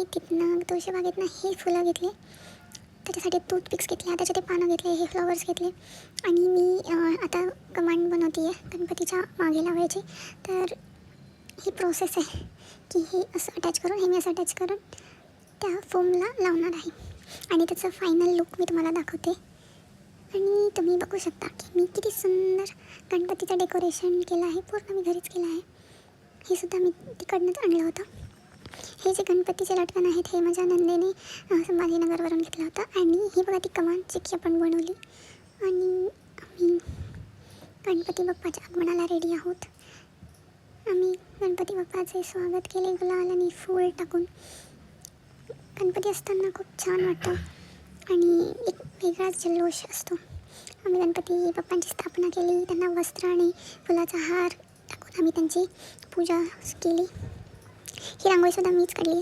मी तिथनं तुळशीबागेतनं हे फुलं घेतले, त्याच्यासाठी टूथपिक्स घेतल्या, त्याचे ते पानं घेतले, हे फ्लॉवर्स घेतले. आणि मी आता कमांड बनवते आहे गणपतीच्या मागे लावायची. तर ही प्रोसेस आहे की हे असं अटॅच करून, हे मी असं अटॅच करून त्या फोमला लावणार आहे आणि त्याचं फायनल लुक मी तुम्हाला दाखवते. आणि तुम्ही बघू शकता की मी किती सुंदर गणपतीचं डेकोरेशन केलं आहे, पूर्ण मी घरीच केलं आहे. हे सुद्धा मी तिकडनंच आणलं होतं. हे जे गणपतीचे लटकन आहेत हे माझ्या नंदेने संभाजीनगरवरून घेतलं होतं. आणि ही बघा ती कमान चिक्की आपण बनवली. आणि आम्ही गणपती बाप्पाच्या आगमनाला रेडी आहोत. आम्ही गणपती बाप्पाचे स्वागत केले गुलाल आणि फूल टाकून. गणपती असताना खूप छान वाटतं आणि एक वेगळाच जल्लोष असतो. आम्ही गणपती बाप्पांची स्थापना केली, त्यांना वस्त्र आणि फुलाचा हार टाकून आम्ही त्यांची पूजा केली. ही रांगोळीसुद्धा मीच काढली.